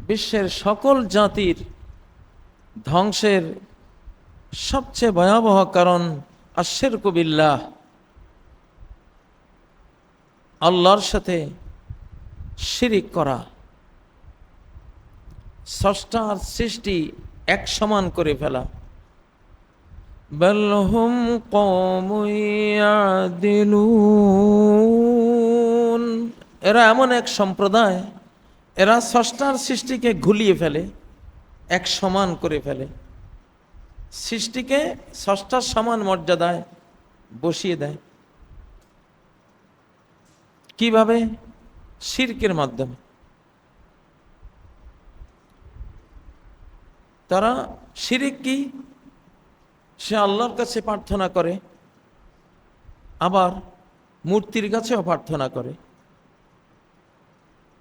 বিশ্বের সকল জাতির ধ্বংসের সবচেয়ে ভয়াবহ কারণ আশিরকু বিল্লাহ, আল্লাহর সাথে শিরিক করা, স্রষ্টার সৃষ্টি এক সমান করে ফেলা। বাল হুম কওমুন ইয়াদিলুন, এরা এমন এক সম্প্রদায়, এরা স্রষ্টার সৃষ্টিকে ঘুলিয়ে ফেলে, এক সমান করে ফেলে, সৃষ্টিকে স্রষ্টার সমান মর্যাদায় বসিয়ে দেয়। কিভাবে? শিরকের মাধ্যমে। তারা শিরিক কি? সে আল্লাহর কাছে প্রার্থনা করে, আবার মূর্তির কাছেও প্রার্থনা করে।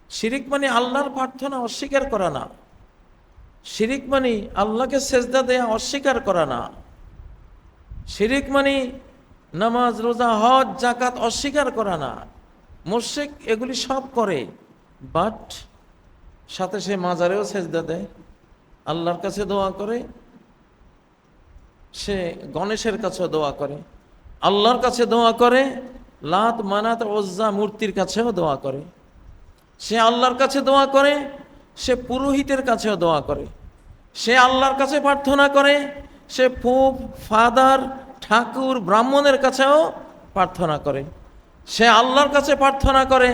শিরিক মানে আল্লাহর প্রার্থনা অস্বীকার করা না। শিরিক মানে আল্লাহকে সেজদা দেয়া অস্বীকার করা না। শিরিক মানে নামাজ, রোজা, হজ, যাকাত অস্বীকার করা না। মুশরিক এগুলি সব করে, বাট সাথে সে মাজারেও সেজদা দেয়, আল্লাহর কাছে দোয়া করে, সে গণেশের কাছে দোয়া করে, আল্লাহর কাছে দোয়া করে, লাত, মানাত, ওজ্জা মূর্তির কাছেও দোয়া করে। সে আল্লাহর কাছে দোয়া করে, সে পুরোহিতের কাছেও দোয়া করে। সে আল্লাহর কাছে প্রার্থনা করে, সে পোপ, ফাদার, ঠাকুর, ব্রাহ্মণের কাছেও প্রার্থনা করে। সে আল্লাহর কাছে প্রার্থনা করে,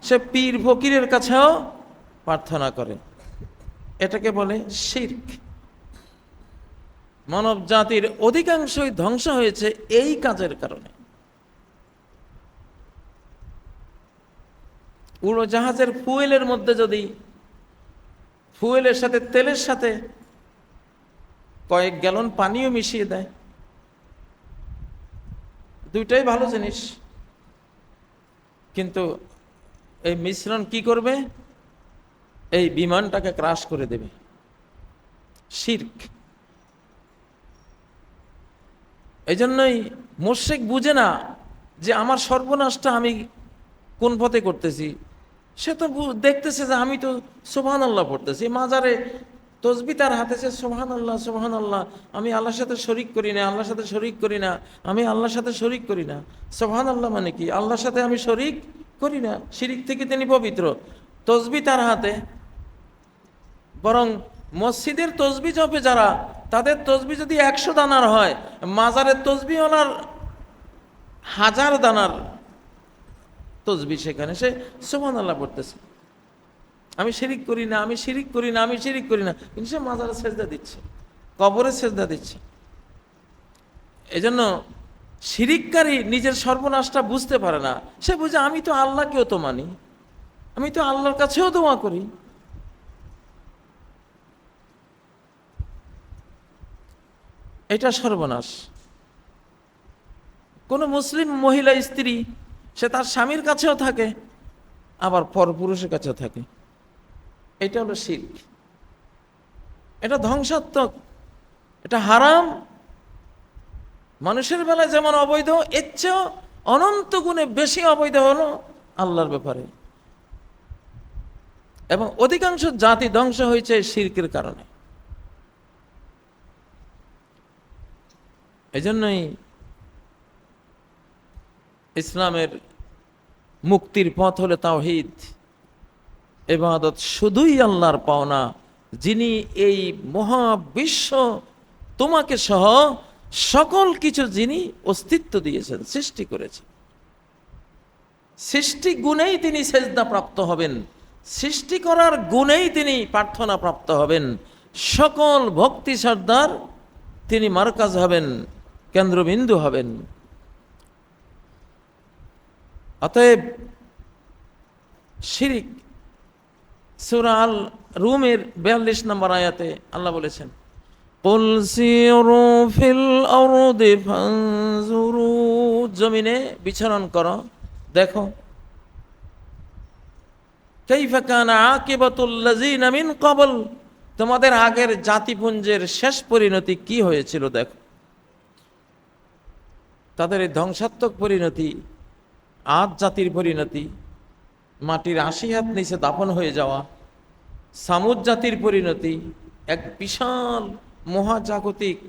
সে পীর ফকিরের কাছেও প্রার্থনা করে। এটাকে বলে শিরক। মানব জাতির অধিকাংশই ধ্বংস হয়েছে এই কাজের কারণে। উড়োজাহাজের ফুয়েলের মধ্যে যদি ফুয়েলের সাথে তেলের সাথে কয়েক গ্যালন পানিও মিশিয়ে দেয়, দুইটাই ভালো জিনিস, কিন্তু এই মিশ্রণ কি করবে? এই বিমানটাকে ক্রাশ করে দেবে। শিরক। এই জন্যই মুশরিক বুঝে না যে আমার সর্বনাশটা আমি কোন পথে করতেছি। সে তো দেখতেছে যে আমি তো সুবহানাল্লাহ পড়তেছি, মাজারে তসবি তার হাতে, সে সুবহানাল্লাহ সুবহানাল্লাহ, আমি আল্লাহর সাথে শরিক করি না, আল্লাহর সাথে শরিক করি না, আমি আল্লাহর সাথে শরিক করি না। সুবহানাল্লাহ মানে কি? আল্লাহর সাথে আমি শরিক করি না, শিরিক থেকে তিনি পবিত্র। তসবি তার হাতে। বরং মসজিদের তসবি জপে যারা, তাদের তসবি যদি 100 দানার হয়, মাজারের তসবি ওনার 1000 দানার তসবি, সেখানে সে সুবহানাল্লাহ পড়তেছে। আমি শিরিক করি না, আমি শিরিক করি না, আমি শিরিক করি না, কিন্তু সে মাজারে সেজদা দিচ্ছে, কবরে সেজদা দিচ্ছে। এজন্য শিরিককারী নিজের সর্বনাশটা বুঝতে পারে না। সে বুঝে আমি তো আল্লাহকেও তো মানি, আমি তো আল্লাহর কাছেও দোয়া করি। এটা সর্বনাশ। কোন মুসলিম মহিলা স্ত্রী, সে তার স্বামীর কাছেও থাকে, আবার পরপুরুষের কাছেও থাকে। এটা হলো শিরক। এটা ধ্বংসাত্মক, এটা হারাম। মানুষের বেলায় যেমন অবৈধ, এর চেয়েও অনন্ত গুণে বেশি অবৈধ হলো আল্লাহর ব্যাপারে। এবং অধিকাংশ জাতি ধ্বংস হয়েছে শিরকের কারণে। এজন্যই ইসলামের মুক্তির পথ হলো তাওহীদ। ইবাদত শুধুই আল্লাহর পাওনা, যিনি এই মহাবিশ্ব তোমাকে সহ সকল কিছু যিনি অস্তিত্ব দিয়েছেন, সৃষ্টি করেছেন। সৃষ্টি গুণেই তিনি সেজদা প্রাপ্ত হবেন, সৃষ্টি করার গুণেই তিনি প্রার্থনা প্রাপ্ত হবেন। সকল ভক্তি শ্রদ্ধার তিনি মারকাজ হবেন, কেন্দ্রবিন্দু হবেন। অতএব শিরিক, সূরা আল রুমের 42 নম্বর আয়াতে আল্লাহ বলেছেন, কুল সিরু ফিল আরদি ফানজুরু, জমিনে বিচরণ করো, দেখো, কাইফা কানা আকিবাতুল লাযিনা মিন ক্বাবল, তোমাদের আগের জাতিপুঞ্জের শেষ পরিণতি কি হয়েছিল দেখো। তাদের এই ধ্বংসাত্মক পরিণতি, আদ জাতির পরিণতি, মাটির 80 হাত নিচে দাফন হয়ে যাওয়া, সামুদ জাতির পরিণতি এক বিশাল মহাজাগতিক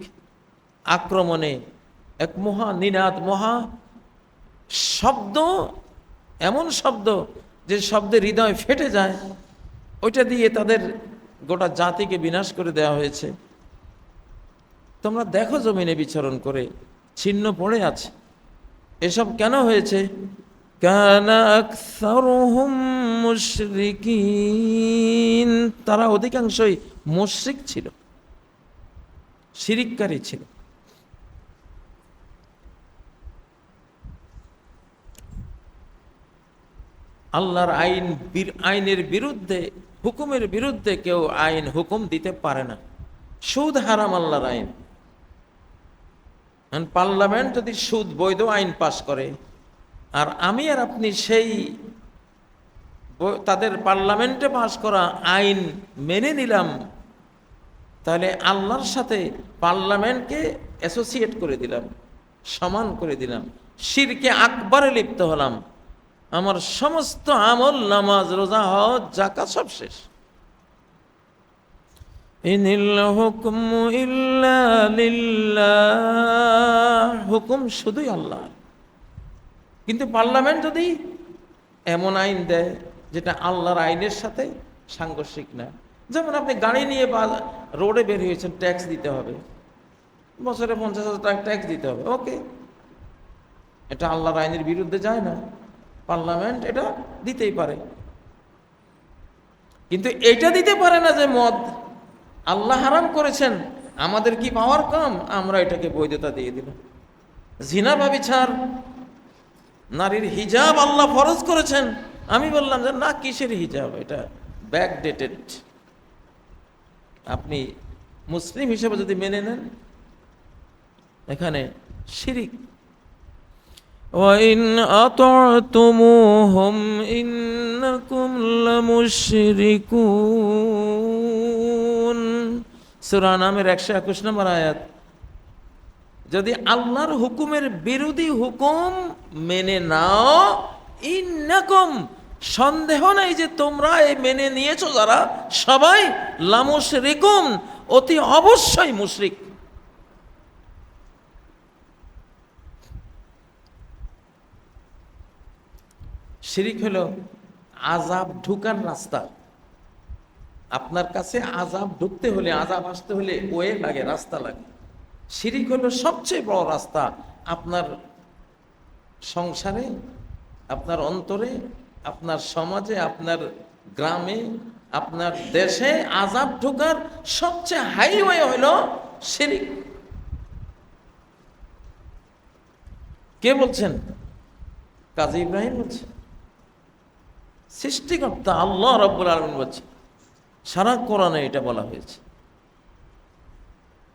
আক্রমণে, এক মহা নিনাদ, মহা শব্দ, এমন শব্দ যে শব্দে হৃদয় ফেটে যায়, ওইটা দিয়ে তাদের গোটা জাতিকে বিনাশ করে দেওয়া হয়েছে। তোমরা দেখো জমিনে বিচরণ করে ছিন্ন পড়ে আছে। এসব কেন হয়েছে? কানা আকসারুহুম মুশরিকিন, তারা অধিকাংশই মুশরিক ছিল, শিরিককারী ছিল। আল্লাহর আইনের বিরুদ্ধে, হুকুমের বিরুদ্ধে কেউ আইন হুকুম দিতে পারে না। সুদ হারাম আল্লাহর আইন। পার্লামেন্ট যদি সুদ বৈধ আইন পাশ করে, আর আমি আর আপনি সেই তাদের পার্লামেন্টে পাশ করা আইন মেনে নিলাম, তাহলে আল্লাহর সাথে পার্লামেন্টকে অ্যাসোসিয়েট করে দিলাম, সমান করে দিলাম, শিরকে আকবারে লিপ্ত হলাম। আমার সমস্ত আমল, নামাজ, রোজা, হজ, যাকাত সব শেষ। ইনিল হুকমু ইল্লা লিল্লাহ, হুকুম শুধুই আল্লাহ। কিন্তু পার্লামেন্ট যদি এমন আইন দেয় যেটা আল্লাহর আইনের সাথে সাংঘর্ষিক না, যেমন আপনি গাড়ি নিয়ে বা রোডে বের হয়েছেন, ট্যাক্স দিতে হবে, বছরে 50,000 টাকা ট্যাক্স দিতে হবে, ওকে, এটা আল্লাহর আইনের বিরুদ্ধে যায় না, পার্লামেন্ট এটা দিতেই পারে। কিন্তু এটা দিতে পারে না যে মদ আল্লাহ হারাম করেছেন, আমাদের কি পাওয়ার কম, আমরা এটাকে বৈধতা দিয়ে দিলাম। জিনা ব্যভিচার, নারীর হিজাব আল্লাহ ফরজ করেছেন, আমি বললাম যে না, কিসের হিজাব, এটা ব্যাকডেটেড। আপনি মুসলিম হিসেবে যদি মেনে নেন, এখানে শিরিক। وَإِنْ أَطَعْتُمُوهُمْ إِنَّكُمْ لَمُشْرِكُونَ, সূরা নামের 121 নম্বর আয়াত। যদি আল্লাহর হুকুমের বিরোধী হুকুম মেনে নাও, ইন্নাকুম, সন্দেহ নাই যে তোমরা এই মেনে নিয়েছো যারা, সবাই লামুশরিকুন, অতি অবশ্যই মুশরিক। শিরিক হলো আযাব ঢুকার রাস্তা। আপনার কাছে আযাব ঢুকতে হলে, আযাব আসতে হলে ওয়ে লাগে, রাস্তা লাগে। শিরিক হলো সবচেয়ে বড় রাস্তা। আপনার সংসারে, আপনার অন্তরে, আপনার সমাজে, আপনার গ্রামে, আপনার দেশে আযাব ঢোকার সবচেয়ে হাইওয়ে হলো শিরিক। কে বলছেন? কাজী ইব্রাহিম বলছেন, সৃষ্টিকর্তা আল্লাহ রাব্বুল আলামিন বলছেন। সারা কোরআনে এটা বলা হয়েছে,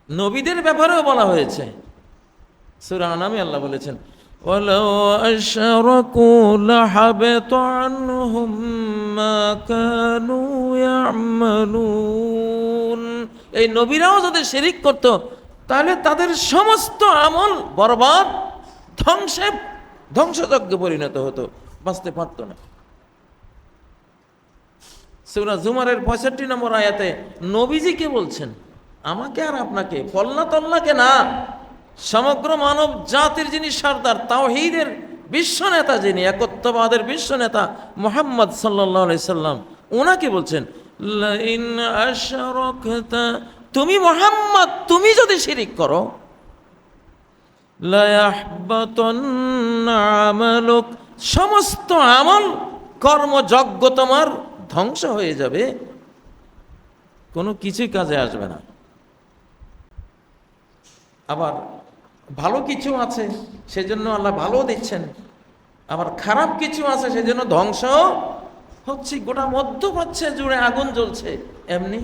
নবীদের ব্যাপারেও বলা হয়েছে। সূরা আনামে আল্লাহ বলেছেন, ওয়ালাউ আশরাকু লাহাবিতা আনহুম মা কানু ইয়ামালুন, এই নবীরাও যদি শিরিক করত, তাহলে তাদের সমস্ত আমল বরবাদ, ধ্বংসযজ্ঞে পরিণত হতো, বাঁচতে পারত না। সূরা জুমারের 65 নম্বর আয়াতে নবীজি কে বলছেন? আমাকে আর আপনাকে, ফলনা তল্লাকে না, সমগ্র মানব জাতির যিনি সর্দার, তাওহীদের বিশ্ব নেতা, যিনি একত্ববাদের বিশ্ব নেতা মুহাম্মদ সাল্লাল্লাহু আলাইহি সাল্লাম, ওনাকে বলছেন, লাইন আশরাকতা, তুমি মুহাম্মদ, তুমি যদি শিরিক করো, লা ইয়াহবাতান্না আমালুক, সমস্ত আমল, কর্মযজ্ঞ তোমার ধ্বংস হয়ে যাবে, কোনো কিছুই কাজে আসবে না। আবার ভালো কিছু আছে সেজন্য আল্লাহ ভালো দিচ্ছেন, আবার খারাপ কিছু আছে সেজন্য ধ্বংস হচ্ছে। গোটা মধ্যপ্রাচ্যে জুড়ে আগুন জ্বলছে। এমনি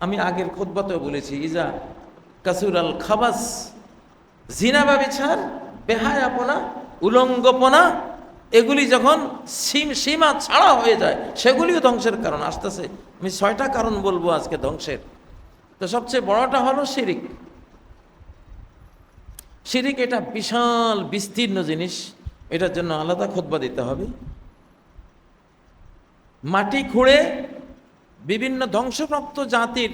আমি আগের খুতবাতেও বলেছি, ইজা কাসুরাল খাবাস, জিনা ব্যভিচার, বেহায়াপনা, উলঙ্গপনা, এগুলি যখন সীমা ছাড়া হয়ে যায়, সেগুলিও ধ্বংসের কারণ আসতেছে। আমি 6টা কারণ বলবো আজকে ধ্বংসের। তো সবচেয়ে বড়টা হলো শিরিক। শিরিক এটা বিশাল বিস্তীর্ণ জিনিস, এটার জন্য আলাদা খুতবা দিতে হবে। মাটি খুঁড়ে বিভিন্ন ধ্বংসপ্রাপ্ত জাতির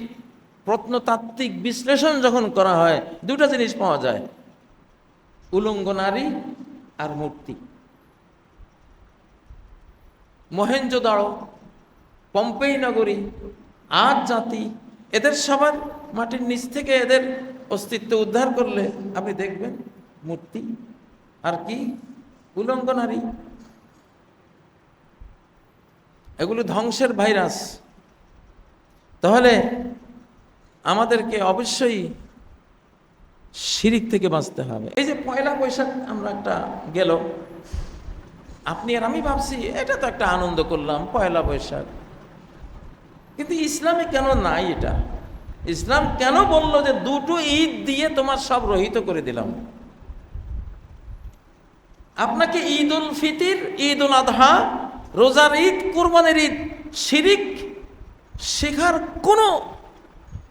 প্রত্নতাত্ত্বিক বিশ্লেষণ যখন করা হয়, দুটা জিনিস পাওয়া যায়, উলঙ্গ নারী আর মূর্তি। মহেঞ্জোদাড়ো, পম্পেই নগরী, আজ জাতি, এদের সবার মাটির নিচ থেকে এদের অস্তিত্ব উদ্ধার করলে আপনি দেখবেন মূর্তি আর কি উলঙ্গ নারী। এগুলো ধ্বংসের ভাইরাস। তাহলে আমাদেরকে অবশ্যই শিরিক থেকে বাঁচতে হবে। এই যে পয়লা বৈশাখ আমরা একটা গেল, আপনি আর আমি ভাবছি এটা তো একটা আনন্দ করলাম পয়লা বৈশাখ, কিন্তু ইসলামে কেন নাই এটা? ইসলাম কেন বললো যে দুটো ঈদ দিয়ে তোমার সব রহিত করে দিলাম? আপনাকে ঈদ উল ফিতর, ঈদ উল আদহা, রোজার ঈদ, কুরবানির ঈদ শিরিক শেখার কোনো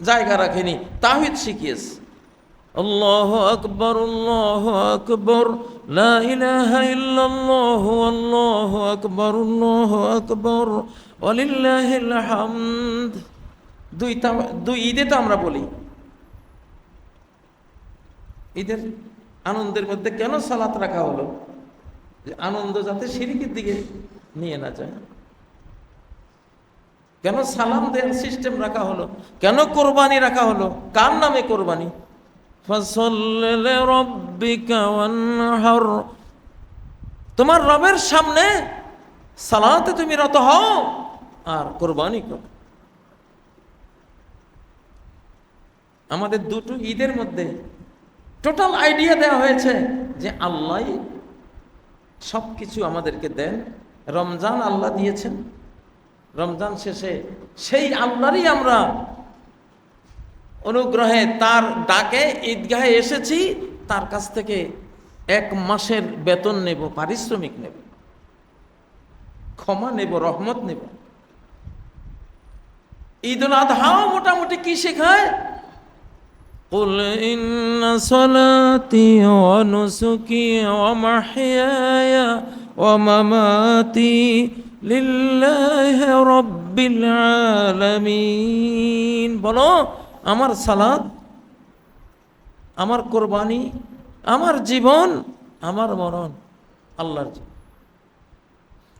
জায়গা রাখেনি, তাওহীদ শিখিয়েছে। আল্লাহু আকবার, আল্লাহু আকবার, লা ইলাহা ইল্লাল্লাহ, আল্লাহু আকবার, আল্লাহু আকবার, ওয়ালিল্লাহিল হামদ। দুই ঈদে তো আমরা বলি। ঈদের আনন্দের মধ্যে কেন সালাত রাখা হলো? যে আনন্দ যাতে শিরকের দিকে নিয়ে না যায়। কেন সালাম দেওয়ার সিস্টেম রাখা হলো? কেন কোরবানি রাখা হলো? কার নামে কোরবানি? ফাসাল্লি লিরাব্বিকা ওয়ানহার, তোমার রবের সামনে সালাতে তুমি রত হও আর কোরবানি করো। আমাদের দুটো ঈদের মধ্যে টোটাল আইডিয়া দেওয়া হয়েছে যে আল্লাহ সব কিছু আমাদেরকে দেন। রমজান আল্লাহ দিয়েছেন, রমজান শেষে সেই আল্লাহরই আমরা অনুগ্রহে তার ডাকে ঈদগাহে এসেছি, তার কাছ থেকে 1 মাসের বেতন নেব, পারিশ্রমিক নেব, ক্ষমা নেব, রহমত নেব। ঈদ উল আদহাও মোটামুটি কি শেখায়? قل إن صلاتي ونسكي ومحياي ومماتي لله رب العالمين। বলো, আমার সালাত, আমার কোরবানি, আমার জীবন, আমার মরণ আল্লাহর জন্য।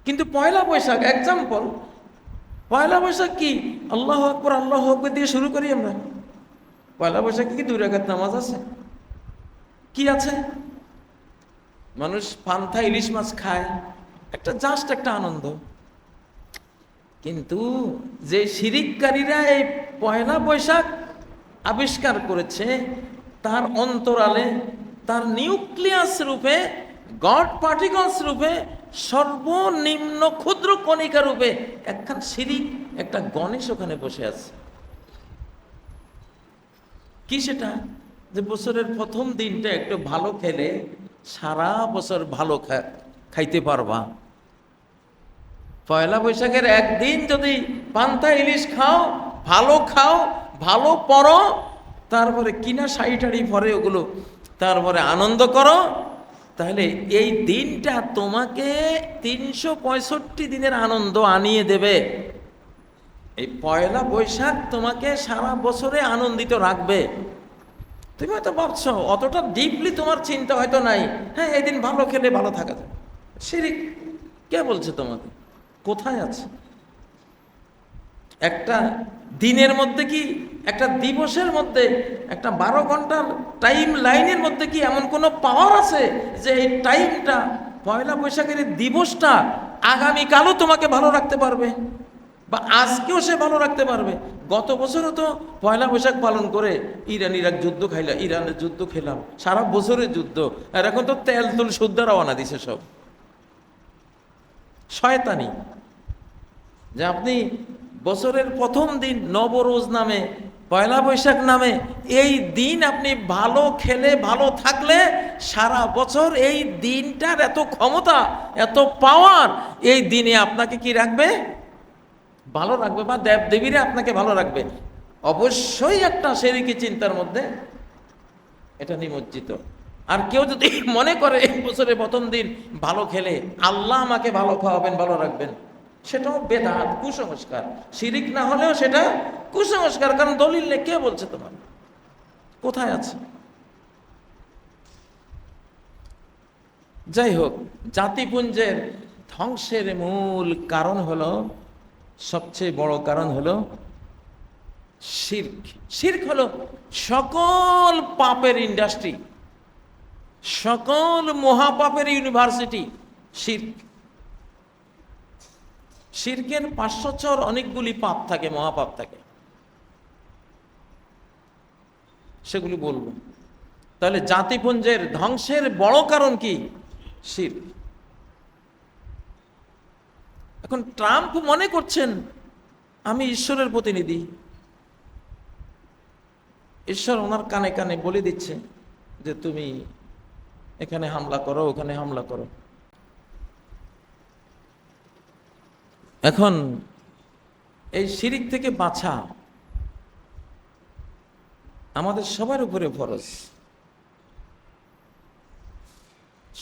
কিন্তু পয়লা বৈশাখ এক্সাম্পল, পয়লা বৈশাখ কি আল্লাহু আকবার, আল্লাহু আকবার দিয়ে শুরু করি আমরা। পয়লা বৈশাখে কি 2 রাকাত নামাজ আছে? কি আছে? মানুষ পান্থা ইলিশ মাছ খায়, একটা জাস্ট একটা আনন্দ। কিন্তু যে শিরিককারীরা এই পয়লা বৈশাখ আবিষ্কার করেছে, তার অন্তরালে, তার নিউক্লিয়াস রূপে, গড পার্টিকলস রূপে, সর্বনিম্ন ক্ষুদ্র কণিকা রূপে একখান শিরিক, একটা গণেশ ওখানে বসে আছে। কি সেটা? যে বছরের প্রথম দিনটা একটু ভালো খেলে সারা বছর ভালো খাইতে পারবা। পয়লা বৈশাখের একদিন যদি পান্তা ইলিশ খাও, ভালো পরো, তারপরে কিনা শাড়ি টাড়ি পরে ওগুলো, তারপরে আনন্দ করো, তাহলে এই দিনটা তোমাকে 365 দিনের আনন্দ আনিয়ে দেবে। এই পয়লা বৈশাখ তোমাকে সারা বছরে আনন্দিত রাখবে। তুমি হয়তো ভাবছো, অতটা ডিপলি তোমার চিন্তা হয়তো নাই, হ্যাঁ এদিন ভালো খেলে ভালো থাকা যায়। শিরিক কে বলছে তোমাকে? কোথায় আছে? একটা দিনের মধ্যে কি, একটা দিবসের মধ্যে, একটা 12 ঘন্টার টাইম লাইনের মধ্যে কি এমন কোনো পাওয়ার আছে যে এই টাইমটা, পয়লা বৈশাখের দিবসটা আগামীকালও তোমাকে ভালো রাখতে পারবে, বা আজকেও সে ভালো রাখতে পারবে? গত বছরও তো পয়লা বৈশাখ পালন করে ইরাক যুদ্ধ খাইলাম, ইরানের যুদ্ধ খেলাম, সারা বছরের যুদ্ধ, আর এখন তো তেল তুল শুদ্ধ রওনা দিছে সব। শয়তানি যে আপনি বছরের প্রথম দিন নবরোজ নামে, পয়লা বৈশাখ নামে এই দিন আপনি ভালো খেলে ভালো থাকলে সারা বছর এই দিনটার এত ক্ষমতা, এত পাওয়ার এই দিনে আপনাকে কি রাখবে? ভালো রাখবে, বা দেবদেবীরা আপনাকে ভালো রাখবে। অবশ্যই একটা শিরকি চিন্তার মধ্যে এটা নিমজ্জিত। আর কেউ যদি মনে করে এই বছরের প্রথম দিন ভালো খেলে আল্লাহ আমাকে ভালো খাওয়াবেন, ভালো রাখবেন, সেটাও বেদাত, কুসংস্কার। শিরিক না হলেও সেটা কুসংস্কার, কারণ দলিল নেই। কে বলছে তোমার? কোথায় আছে? যাই হোক, জাতিপুঞ্জের ধ্বংসের মূল কারণ হলো, সবচেয়ে বড় কারণ হলো শিরক। শিরক হলো সকল পাপের ইন্ডাস্ট্রি, সকল মহাপাপের ইউনিভার্সিটি শিরক। শিরকের 500 অনেকগুলি পাপ থাকে, মহাপাপ থাকে, সেগুলি বলবো। তাহলে জাতিপুঞ্জের ধ্বংসের বড় কারণ কি? শিরক। এখন ট্রাম্প মনে করছেন আমি ঈশ্বরের প্রতিনিধি, ঈশ্বর ওনার কানে কানে বলে দিচ্ছে যে তুমি এখানে হামলা করো, ওখানে হামলা করো। এখন এই শিরিক থেকে বাঁচা আমাদের সবার উপরে ফরজ,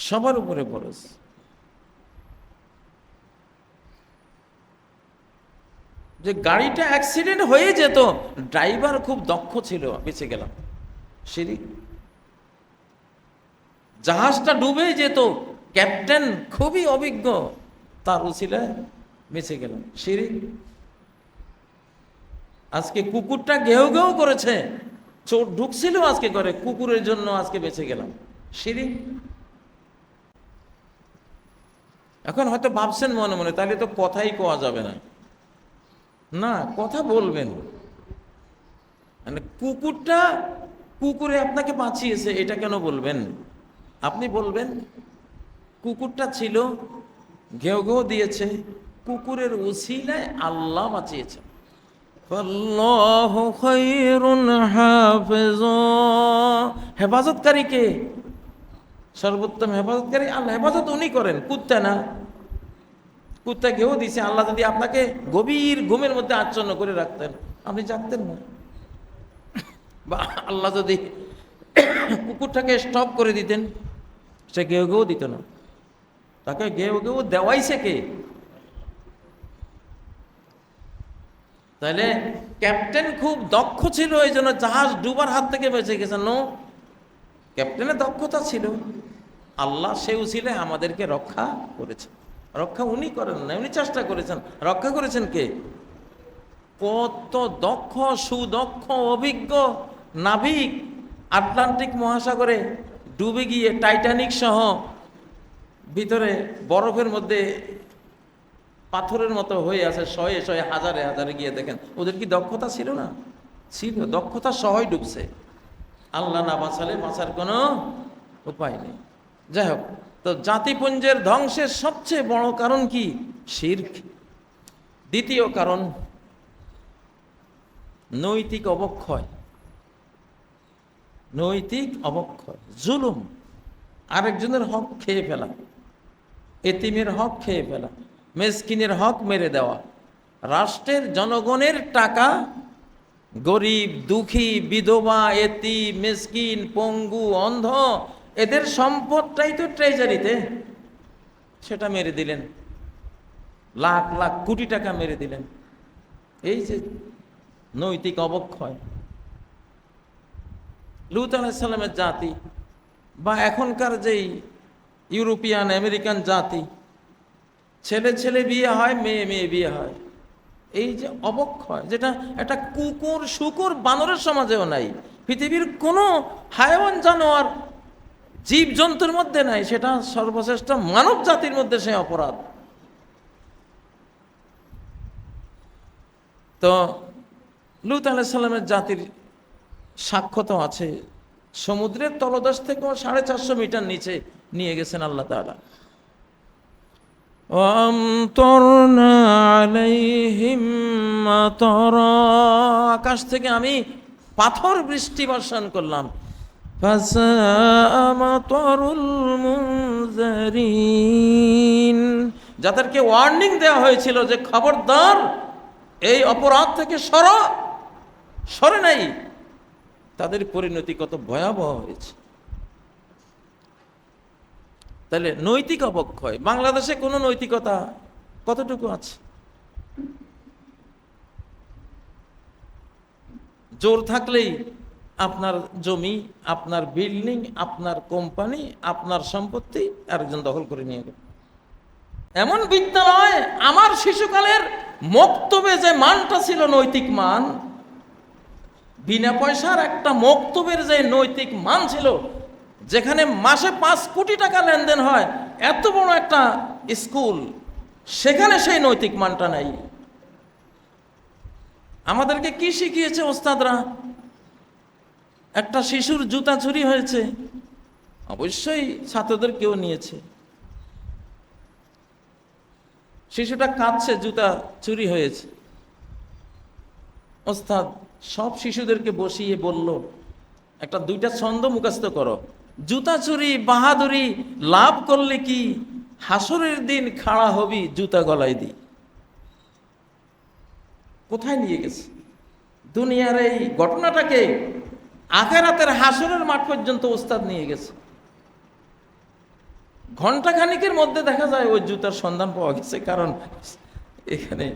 সবার উপরে ফরজ। যে গাড়িটা অ্যাক্সিডেন্ট হয়ে যেত, ড্রাইভার খুব দক্ষ ছিল, বেঁচে গেলাম, শিরিক। জাহাজটা ডুবে যেত, ক্যাপ্টেন খুবই অভিজ্ঞ, তার উছিলায় বেঁচে গেলাম, শিরিক। আজকে কুকুরটা ঘেউ ঘেউ করেছে, চোর ঢুকছিল আজকে করে, কুকুরের জন্য আজকে বেঁচে গেলাম, শিরিক। এখন হয়তো ভাবছেন মনে মনে, তাহলে তো কথাই কোয়া যাবে না। না, কথা বলবেন। মানে কুকুরটা, কুকুরে আপনাকে বাঁচিয়েছে, এটা কেন বলবেন? আপনি বলবেন কুকুরটা ছিল, ঘেউ ঘেউ দিয়েছে, কুকুরের উছিলায় আল্লাহ বাঁচিয়েছে। আল্লাহু খায়রুন হাফিজা, হেফাজতকারী কে? সর্বোত্তম হেফাজতকারী আল্লাহ। হেফাজত উনি করেন, কুত্তা না। কুত্তা ঘেউ দিছে, আল্লাহ যদি আপনাকে গভীর ঘুমের মধ্যে আচ্ছন্ন করে রাখতেন, আপনি জাগতেন না। বা আল্লাহ যদি কুকুরটাকে স্টপ করে দিতেন, সে ঘেউ ঘেউ দিত না। তাকে ঘেউ ঘেউ দেওয়াইছে কে? তাহলে ক্যাপ্টেন খুব দক্ষ ছিল, এই জন্য জাহাজ ডুবার হাত থেকে বেঁচে গেছে। নো, ক্যাপ্টেনের দক্ষতা ছিল, আল্লাহ সে উছিলে আমাদেরকে রক্ষা করেছে। রক্ষা উনি করেন না, উনি চেষ্টা করেছেন, রক্ষা করেছেন কে? কত দক্ষ, সুদক্ষ, অভিজ্ঞ নাবিক আটলান্টিক মহাসাগরে ডুবে গিয়ে টাইটানিক সহ ভিতরে বরফের মধ্যে পাথরের মতো হয়ে আছে, শয়ে শয়ে হাজারে হাজারে গিয়ে দেখেন, ওদের কি দক্ষতা ছিল না? ছিল, দক্ষতা সহই ডুবছে। আল্লাহ না বাঁচালে বাঁচার কোনো উপায় নেই। যাই হোক, তো জাতিপুঞ্জের ধ্বংসের সবচেয়ে বড় কারণ কি? শিরক। দ্বিতীয় কারণ নৈতিক অবক্ষয়। নৈতিক অবক্ষয়, জুলুম, আরেকজনের হক খেয়ে ফেলা, এতিমের হক খেয়ে ফেলা, মেসকিনের হক মেরে দেওয়া, রাষ্ট্রের জনগণের টাকা গরিব, দুঃখী, বিধবা, এতিম, মেসকিন, পঙ্গু, অন্ধ, এদের সম্পদটাই তো ট্রেজারিতে, সেটা মেরে দিলেন, লাখ লাখ কোটি টাকা মেরে দিলেন। এই যে নৈতিক অবক্ষয়। লূত আলাইহিস সালামের জাতি বা এখনকার যেই ইউরোপিয়ান আমেরিকান জাতি, ছেলে ছেলে বিয়ে হয়, মেয়ে মেয়ে বিয়ে হয়। এই যে অবক্ষয়, যেটা একটা কুকুর, শুকুর, বানরের সমাজেও নাই, পৃথিবীর কোনো হায়াওয়ান, জানোয়ার, জীব জন্তুর মধ্যে নাই, সেটা সর্বশ্রেষ্ঠ মানব জাতির মধ্যে সে অপরাধ। তো লূত আলাইহিস সালামের জাতির সাক্ষ্য তো আছে, সমুদ্রের তলদেশ থেকেও 450 মিটার নিচে নিয়ে গেছেন আল্লাহ তাআলা। আকাশ থেকে আমি পাথর বৃষ্টি বর্ষণ করলাম। যাদেরকে ওয়ার্নিং দেওয়া হয়েছিল যে খবরদার এই অপরাধ থেকে সরে নাই, তাদের পরিণতি কত ভয়াবহ হয়েছে। তাহলে নৈতিক অবক্ষয়, বাংলাদেশে কোনো নৈতিকতা কতটুকু আছে? জোর থাকলেই আপনার জমি, আপনার বিল্ডিং, আপনার কোম্পানি, আপনার সম্পত্তি আরেকজন দখল করে নিয়ে গেল। এমন বিদ্যালয়, আমার শিশুকালের মক্তবে যে মানটা ছিল নৈতিক মান, বিনা পয়সার একটা মক্তবের যে নৈতিক মান ছিল, যেখানে মাসে 5 কোটি টাকা লেনদেন হয়, এত বড় একটা স্কুল, সেখানে সেই নৈতিক মানটা নাই। আমাদেরকে কি শিখিয়েছে ওস্তাদরা? একটা শিশুর জুতা চুরি হয়েছে, অবশ্যই ছাত্রদের কেউ নিয়েছে, শিশুটা কাঁদছে, জুতা চুরি হয়েছে। ওস্তাদ সব শিশুদেরকে বসিয়ে বলল, একটা 2টা ছন্দ মুখস্থ করো। জুতা চুরি বাহাদুরি লাভ করলে কি, হাসরের দিন খাড়া হবি জুতা গলায় দি। কোথায় নিয়ে গেছে? দুনিয়ার এই ঘটনাটাকে আখিরাতের হাসরের মাঠ পর্যন্ত ওস্তাদ নিয়ে গেছে। ঘণ্টাখানিকের মধ্যে দেখা যায় ওই জুতার সন্ধান পাওয়া গেছে। কারণ এখানে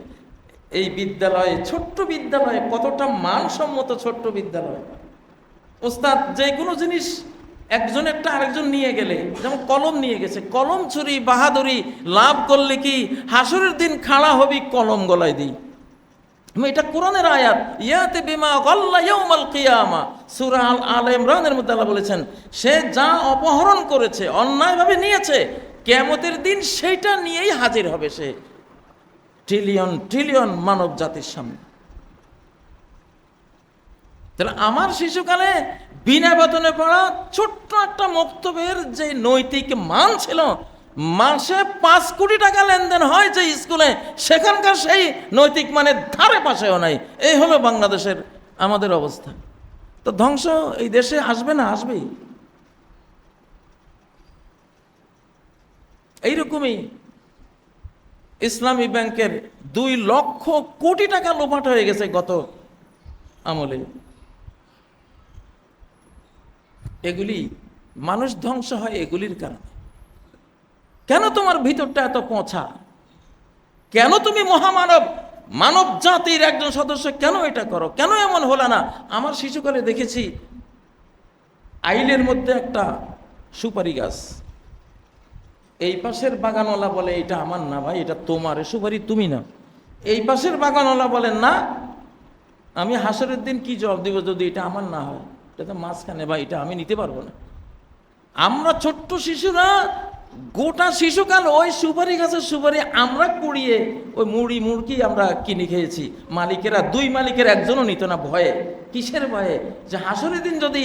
এই বিদ্যালয়ে, ছোট্ট বিদ্যালয়ে, কতটা মানসম্মত ছোট্ট বিদ্যালয়। ওস্তাদ যে কোনো জিনিস একজনেরটা আরেকজন নিয়ে গেলে, যেমন কলম নিয়ে গেছে, কলম চুরি বাহাদুরি লাভ করলে কি, হাসরের দিন খাড়া হবি কলম গলায় দিই। এটা কোরআনের আয়াত, ইয়াতে বিমা গাল্লা ইয়াউমাল কিয়ামা, সূরা আল ইমরানের মধ্যে আল্লাহ বলেছেন, সে যা অপহরণ করেছে, অন্যায়ভাবে নিয়েছে, কিয়ামতের দিন সেইটা নিয়েই হাজির হবে সে ট্রিলিয়ন ট্রিলিয়ন মানব জাতির সামনে। তাহলে আমার শিশুকালে বিনা বেতনে পড়া ছোট্ট একটা মক্তবের যে নৈতিক মান ছিল, মাসে 5 কোটি টাকা লেনদেন হয় যে স্কুলে, সেখানকার সেই নৈতিক মানের ধারে পাশেও নাই। এই হলো বাংলাদেশের আমাদের অবস্থা। তো ধ্বংস এই দেশে আসবে না? আসবেই। এইরকমই ইসলামী ব্যাংকের 2 লক্ষ কোটি টাকা লোপাট হয়ে গেছে গত আমলে। এগুলি মানুষ ধ্বংস হয় এগুলির কারণে। কেন তোমার ভিতরটা এত পচা? কেন তুমি মহামানব, মানব জাতির একজন সদস্য, কেন এটা করো? কেন এমন হলো না? আমার শিশুকালে দেখেছি আইলের মধ্যে একটা সুপারি গাছ, এই পাশের বাগানওয়ালা বলে এটা আমার না ভাই, এটা তোমার, সুপারি তুমি না। এই পাশের বাগানওয়ালা বলেন না, আমি হাসরের দিন কি জবাব দিব যদি এটা আমার না হয়? এটা তো মাঝখানে, ভাই এটা আমি নিতে পারবো না। আমরা ছোট্ট শিশুরা গোটা শিশুকাল ওই সুপারি গাছের সুপারি আমরা কুড়িয়ে ওই মুড়ি মুড়কি আমরা কিনে খেয়েছি। মালিকেরা, 2 মালিকের একজনও নিত না। ভয়ে, কিসের ভয়ে? যে হাসরের দিন যদি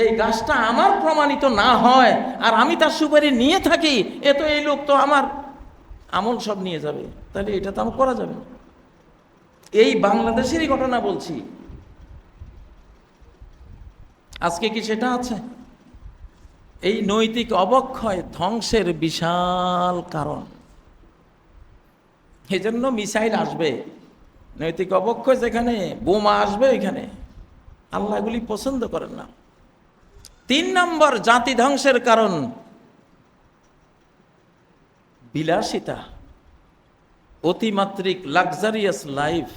এই গাছটা আমার প্রমাণিত না হয় আর আমি তার সুপারি নিয়ে থাকি, এ তো এই লোক তো আমার আমল সব নিয়ে যাবে, তাহলে এটা তো আমার করা যাবে না। এই বাংলাদেশেরই ঘটনা বলছি। আজকে কি সেটা আছে? এই নৈতিক অবক্ষয় ধ্বংসের বিশাল কারণ। এই জন্য মিসাইল আসবে, নৈতিক অবক্ষয় যেখানে, বোমা আসবে এখানে। আল্লাহ এগুলি পছন্দ করেন না। 3 নম্বর জাতি ধ্বংসের কারণ বিলাসিতা, অতিমাত্রিক লাক্সারিয়াস লাইফ।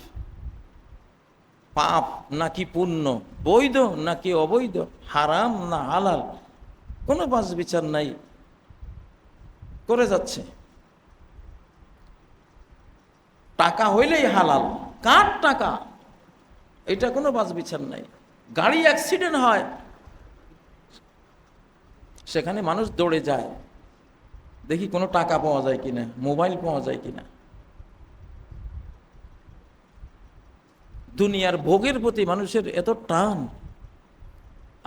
পাপ নাকি পুণ্য, বৈধ নাকি অবৈধ, হারাম না হালাল, কোনো বাছ বিচার নাই, করে যাচ্ছে। টাকা হইলেই হালাল, কার টাকা, এটা কোনো বাছ বিচার নাই। গাড়ি অ্যাক্সিডেন্ট হয়, সেখানে মানুষ দৌড়ে যায়, দেখি কোনো টাকা পাওয়া যায় কিনা, মোবাইল পাওয়া যায় কিনা। দুনিয়ার ভোগের প্রতি মানুষের এত টান।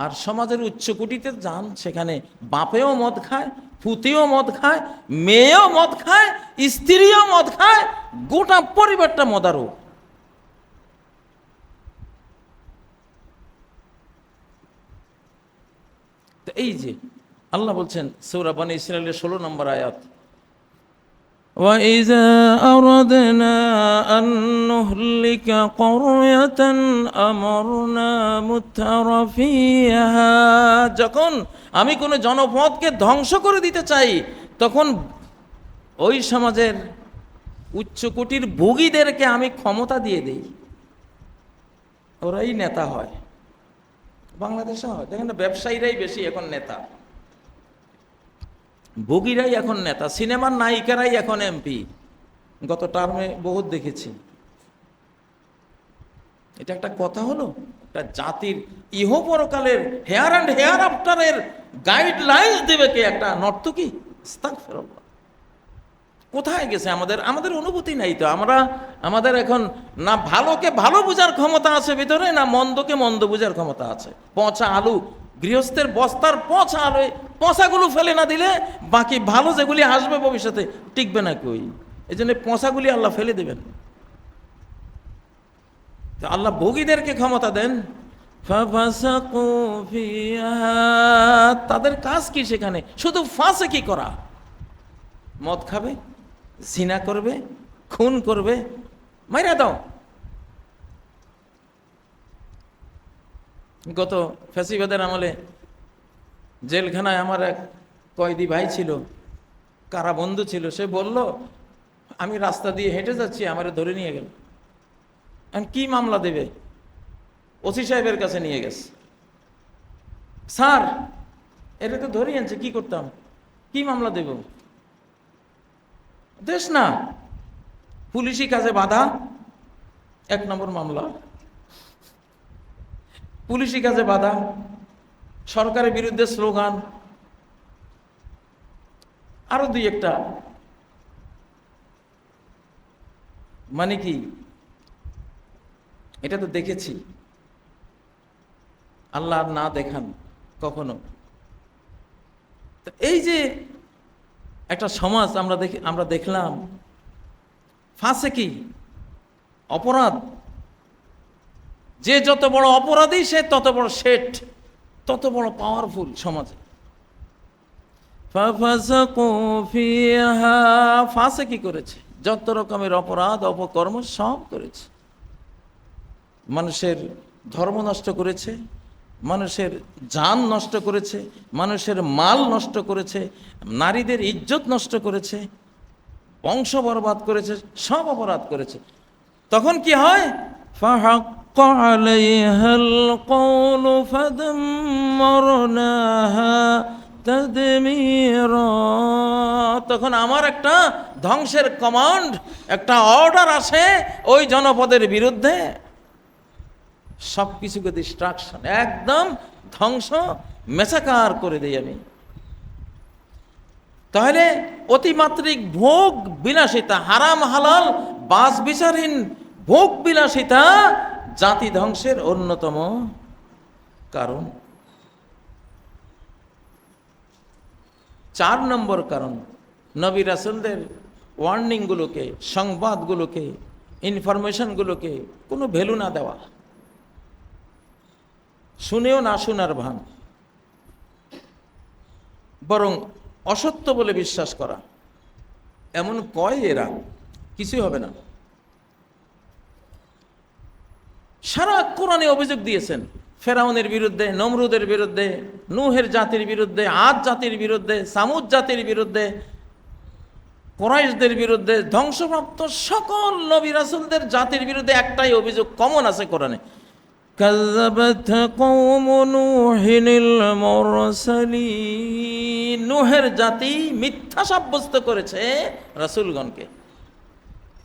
আর সমাজের উচ্চকোটিতে যান, সেখানে বাপেও মদ খায়, পুতেও মদ খায়, মেয়েও মদ খায়, স্ত্রীও মদ খায়, গোটা পরিবারটা মদারু। তো এই যে আল্লাহ বলছেন সূরা বনী ইসরাঈলের 16 নম্বর আয়াত, وَإِذَا أَرَدْنَا أَن نُّهْلِكَ قَرْيَةً أَمَرْنَا مُتْرَفِيهَا, যখন আমি কোনো জনপদকে ধ্বংস করে দিতে চাই, তখন ওই সমাজের উচ্চকোটির ভোগীদেরকে আমি ক্ষমতা দিয়ে দেই, ওরাই নেতা হয়। বাংলাদেশে হয়, দেখেন না, ব্যবসায়ীরাই বেশি এখন নেতা, ভোগীরাই এখন নেতা, সিনেমার নায়িকারাই এখন এমপি। গত টার্মে বহুত দেখেছি। এটা একটা কথা হলো? একটা জাতির ইহপরকালের হেয়ার অ্যান্ড হেয়ার আফটারের গাইডলাইন্স দেবে কে? একটা নর্তকী? আস্তাগফিরুল্লাহ। কোথায় গেছে আমাদের? আমাদের অনুভূতি নাই তো। আমাদের এখন না ভালোকে ভালো বোঝার ক্ষমতা আছে ভিতরে, না মন্দকে মন্দ বোঝার ক্ষমতা আছে। পচা আলু, গৃহস্থের বস্তার পচা আলু, পচাগুলো ফেলে না দিলে বাকি ভালো যেগুলি আসবে ভবিষ্যতে টিকবে না কই। এই জন্য পচাগুলি আল্লাহ ফেলে দেবেন। আল্লাহ ভোগীদেরকে ক্ষমতা দেন। তাদের কাজ কি সেখানে? শুধু ফাসেকি করা, মদ খাবে, জিনা করবে, খুন করবে, মাইরা দাও। গত ফ্যাসিবাদের আমলে জেলখানায় আমার এক কয়েদি ভাই ছিল, কারাবন্ধু ছিল। সে বলল, আমি রাস্তা দিয়ে হেঁটে যাচ্ছি, আমারে ধরে নিয়ে গেল। কি মামলা দেবে? ওসি সাহেবের কাছে নিয়ে গেছে। স্যার, এটা তো ধরে আনছে, কি করতাম? কি মামলা দেব? দেশ না, পুলিশি কাজে বাধা 1 নম্বর মামলা, পুলিশি কাজে বাধা, সরকারের বিরুদ্ধে স্লোগান, আরো 2-1টা। মানে কি? এটা তো দেখেছি। আল্লাহ না দেখান কখনো। এই যে একটা সমাজ আমরা দেখলাম, ফাসেকি, অপরাধ, যে যত বড় অপরাধী সে তত বড় শেঠ, তত বড় পাওয়ারফুল সমাজে। ফাসেকি করেছে, যত রকমের অপরাধ অপকর্ম সব করেছে। মানুষের ধর্ম নষ্ট করেছে, মানুষের জান নষ্ট করেছে, মানুষের মাল নষ্ট করেছে, নারীদের ইজ্জত নষ্ট করেছে, বংশ বরবাদ করেছে, সব অপরাধ করেছে। তখন কি হয়? فحق عليها القول فدمرناها تدميرا। তখন আমার একটা ধ্বংসের কমান্ড, একটা অর্ডার আসে ওই জনপদের বিরুদ্ধে। সবকিছুকে ডিস্ট্রাকশন, একদম ধ্বংস, মেসাকার করে দিই আমি। তাহলে অতিমাত্রিক ভোগ বিলাসিতা, হারাম হালাল বাস বিচারহীন ভোগ বিলাসিতা জাতি ধ্বংসের অন্যতম কারণ। 4 নম্বর কারণ, নবী রাসূলদের ওয়ার্নিংগুলোকে, সংবাদগুলোকে, ইনফরমেশনগুলোকে কোনো ভ্যালু না দেওয়া, শুনেও না শোনার ভান, বরং অসত্য বলে বিশ্বাস করা। এমন কয় এরা, কিছুই হবে না। সারা কোরআনে অভিযোগ দিয়েছেন ফেরাউনের বিরুদ্ধে, নমরুদের বিরুদ্ধে, নূহের জাতির বিরুদ্ধে, আদ জাতির বিরুদ্ধে, সামুদ জাতির বিরুদ্ধে, কুরাইশদের বিরুদ্ধে, ধ্বংসপ্রাপ্ত সকল নবী রাসূলদের জাতির বিরুদ্ধে একটাই অভিযোগ কমন আছে কোরআনে, কাযাবাত কওম নূহিল মুরসালিন। নূহের জাতি মিথ্যা সাব্যস্ত করেছে রাসূলগণকে।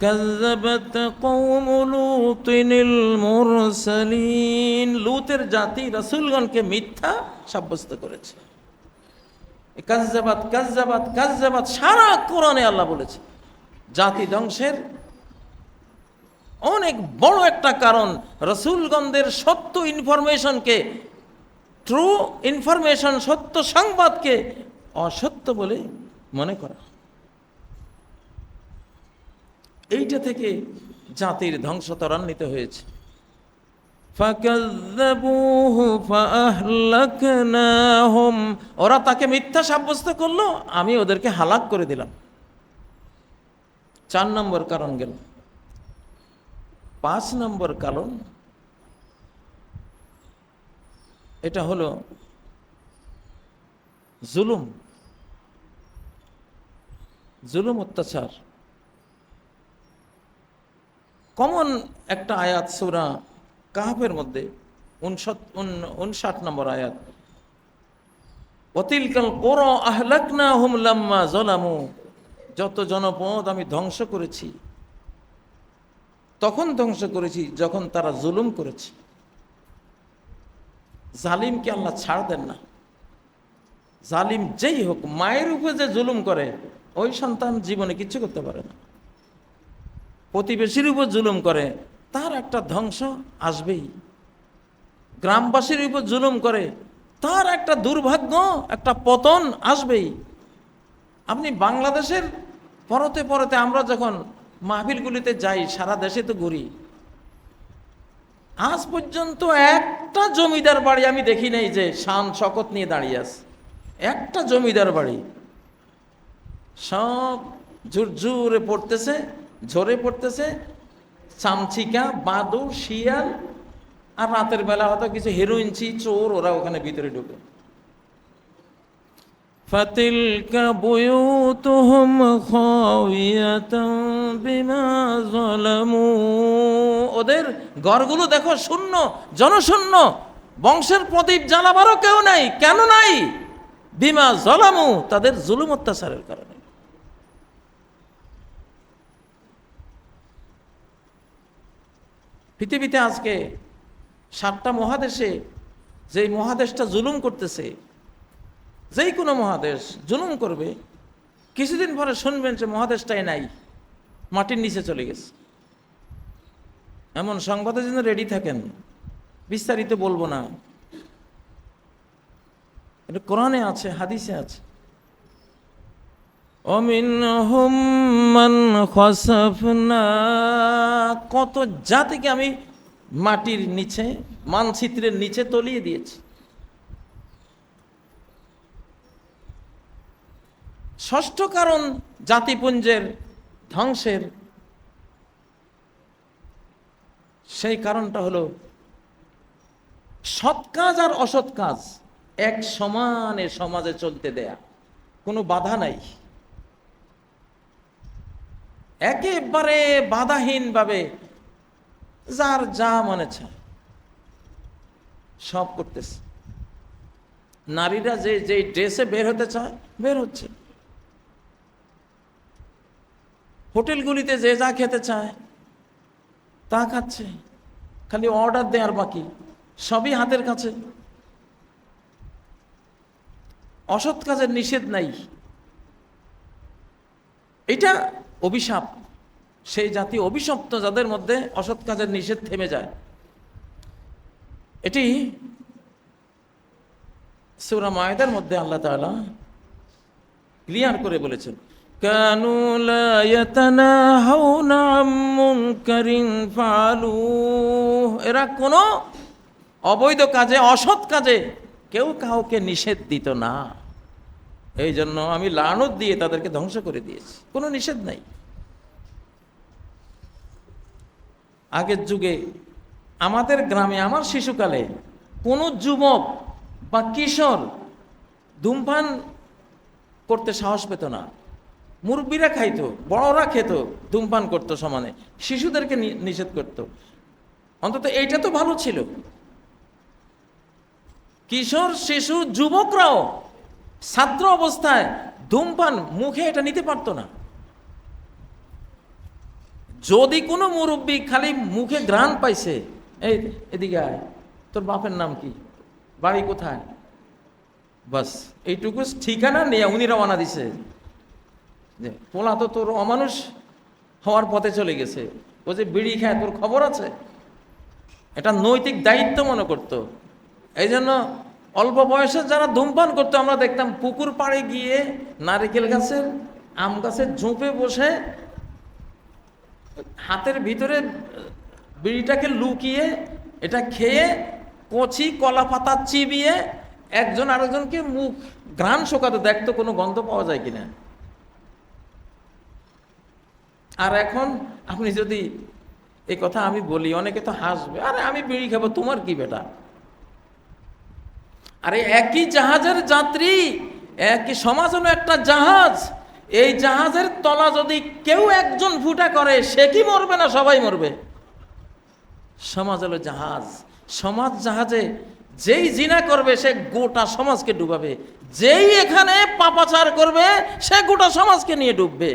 কাযাবাত কওম লূতিল মুরসালিন। লূতের জাতি রাসূলগণকে মিথ্যা সাব্যস্ত করেছে। কাযাবাত কাযাবাত কাযাবাত সারা কোরআনে আল্লাহ বলেছে। জাতি ধ্বংসের অনেক বড় একটা কারণ রাসূলগণদের সত্য ইনফরমেশনকে, ট্রু ইনফরমেশন, সত্য সংবাদকে অসত্য বলে মনে করা। এইটা থেকে জাতির ধ্বংস ত্বরান্বিত হয়েছে। ফাকাযযাবুহু ফাআহলাকনাহুম। ওরা তাকে মিথ্যা সাব্যস্ত করলো, আমি ওদেরকে হালাক করে দিলাম। 4 নম্বর কারণ গেল। 5 নম্বর কারণ, এটা হলো জুলুম, অত্যাচার। কমন একটা আয়াত সূরা কাহফের মধ্যে 59 নম্বর আয়াত, ওয়াতিলকাল কুরা আহলাকনাহুম লাম্মা যালামু, যত জনপদ আমি ধ্বংস করেছি তখন ধ্বংস করেছি যখন তারা জুলুম করেছে। জালিমকে আল্লাহ ছাড় দেন না। জালিম যেই হোক, মায়ের উপরে যে জুলুম করে ওই সন্তান জীবনে কিচ্ছু করতে পারে না। প্রতিবেশীর উপর জুলুম করে তার একটা ধ্বংস আসবেই। গ্রামবাসীর উপর জুলুম করে তার একটা দুর্ভাগ্য, একটা পতন আসবেই। আপনি বাংলাদেশের পরতে পরতে আমরা যখন মাহফিলগুলিতে যাই, সারা দেশে তো ঘুরি, আজ পর্যন্ত একটা জমিদার বাড়ি আমি দেখি নাই যে শান শকত নিয়ে দাঁড়িয়ে আছে। একটা জমিদার বাড়ি, সব ঝুরঝুরে পড়তেছে, ঝরে পড়তেছে, চামচিকা, বাদুর, শিয়াল, আর রাতের বেলা হয়তো কিছু হেরোইনছি চোর, ওরা ওখানে ভিতরে ঢুকে। ফাতিলকা বুয়ুতুহুম খাওয়িয়াতান বিমা যালামু, ওদের ঘরগুলো দেখো শূন্য, জনশূন্য, বংশের প্রদীপ জ্বালাবারও কেউ নাই। কেন নাই? বিমা যালামু, তাদের জুলুম অত্যাচারের কারণে। পৃথিবীতে আজকে 7টা মহাদেশে যেই মহাদেশটা জুলুম করতেছে, যেই কোনো মহাদেশ জুলুম করবে, কিছুদিন পরে শুনবেন যে মহাদেশটাই নাই, মাটির নিচে চলে গেছে। এমন সংবাদের জন্য রেডি থাকেন, বিস্তারিত বলবো না, এটা কোরআনে আছে, হাদিসে আছে। অমিনহুম মান খাসাফনা, কত জাতিকে আমি মাটির নিচে, মানচিত্রের নিচে তলিয়ে দিয়েছি। ষষ্ঠ কারণ জাতিপুঞ্জের ধ্বংসের, সেই কারণটা হলো সৎ কাজ আর অসৎ কাজ এক সমানে সমাজে চলতে দেয়া, কোনো বাধা নাই। একেবারে বাধাহীনভাবে যার যা মনে চায় সব করতেছে। নারীরা যে যে ড্রেসে বের হতে চায় বের হচ্ছে, হোটেলগুলিতে যে যা খেতে চায় তা খাচ্ছে, খালি অর্ডার দেওয়ার বাকি, সবই হাতের কাছে। অসৎ কাজের নিষেধ নাই, এটা অভিশাপ। সেই জাতি অভিশপ্ত যাদের মধ্যে অসৎ কাজের নিষেধ থেমে যায়। এটি সূরা মায়েদার মধ্যে আল্লাহ তাআলা ক্লিয়ার করে বলেছেন, কানু লা ইয়াতানাহাউনা আন মুনকারিন ফাআলুহু, এরা কোনো অবৈধ কাজে, অসৎ কাজে কেউ কাউকে নিষেধ দিত না। এই জন্য আমি লানত দিয়ে তাদেরকে ধ্বংস করে দিয়েছি, কোনো নিষেধ নাই। আগের যুগে আমাদের গ্রামে, আমার শিশুকালে কোনো যুবক বা কিশোর ধূমপান করতে সাহস পেত না। মুরব্বীরা খাইতো, বড়রা খেত, ধূমপান করতো সমানে, শিশুদেরকে নিষেধ করত। অন্তত এইটা তো ভালো ছিল। কিশোর, শিশু, যুবকরাও ছাত্র অবস্থায় ধূমপান মুখে এটা নিতে পারতো না। যদি কোনো মুরব্বী খালি মুখে ঘ্রাণ পাইছে, এই এদিকে আয়, তোর বাপের নাম কি, বাড়ি কোথায়, বাস এইটুকু ঠিকানা নিয়ে উনি রওনা দিছে যে পোলা তো তোর অমানুষ হওয়ার পথে চলে গেছে, ও যে বিড়ি খায় তোর খবর আছে। এটা নৈতিক দায়িত্ব মনে করতো। এই জন্য অল্প বয়সে যারা ধূমপান করতো আমরা দেখতাম পুকুর পাড়ে গিয়ে নারিকেল গাছের, আম গাছের ঝোপে বসে হাতের ভিতরে বিড়িটাকে লুকিয়ে এটা খেয়ে কচি কলা পাতা চিবিয়ে একজন আরেকজনকে মুখ ঘ্রাণ শোকাতে দেখতো কোনো গন্ধ পাওয়া যায় কিনা। আর এখন আপনি যদি এই কথা আমি বলি, অনেকে তো হাসবে, আরে আমি বিড়ি খাবো, তোমার কি বেটা। আরে একই জাহাজের যাত্রী, একই সমাজ হলো একটা জাহাজ, এই জাহাজের তলা যদি কেউ একজন ফুটা করে, সে কি মরবে না সবাই মরবে? সমাজ হলো জাহাজ। সমাজ জাহাজে যেই জিনা করবে সে গোটা সমাজকে ডুবাবে, যেই এখানে পাপাচার করবে সে গোটা সমাজকে নিয়ে ডুববে।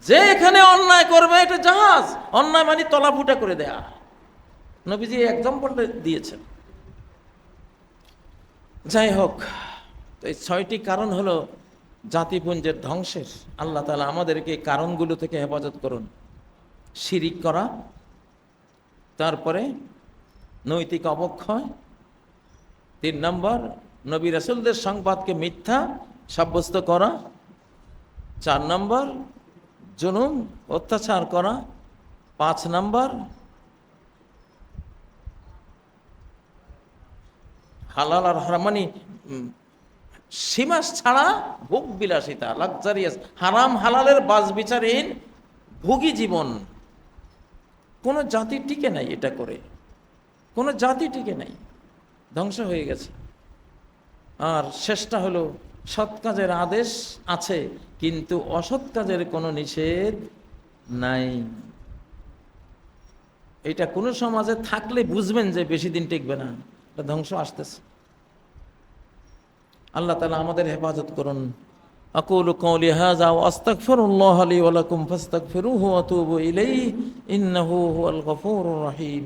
যে এখানে অন্যায় করবে, এটা জাহাজ, অন্যায় মানে তলা ফুটা করে দেয়া। নবীজি এক্সাম্পল দিয়েছেন। যাই হোক, তো এই 6টি কারণ হলো জাতিপুঞ্জের ধ্বংসের। আল্লাহ তাআলা আমাদেরকে কারণগুলো থেকে হেফাজত করুন। শিরিক করা, তারপরে নৈতিক অবক্ষয়, 3 নম্বর নবী রাসূলদের সংবাদকে মিথ্যা সাব্যস্ত করা, 4 নম্বর জুলুম অত্যাচার করা, 5 নম্বর হালাল আর হারাম মানে সীমা ছাড়া ভোগ বিলাসিতা, লাক্সারিয়াস, হারাম হালালের বাজ বিচারহীন ভোগী জীবন। কোনো জাতি টিকে নাই এটা করে, কোনো জাতি টিকে নাই, ধ্বংস হয়ে গেছে। আর শেষটা হলো সৎ কাজের আদেশ আছে কিন্তু অসৎ কাজের কোনো নিষেধ নাই। এটা কোনো সমাজে থাকলে বুঝবেন যে বেশি দিন টিকবে না, এটা ধ্বংস আসতেছে। আল্লাহ তাআলা আমাদের হেফাজত করুন। আকুলু কওলি হাযা ওয়া আস্তাগফিরুল্লাহ লি ওয়া লাকুম ফাস্তাগফিরুহু ওয়া তুবু ইলাইহি ইন্নাহু হুয়াল গফুরুর রহিম।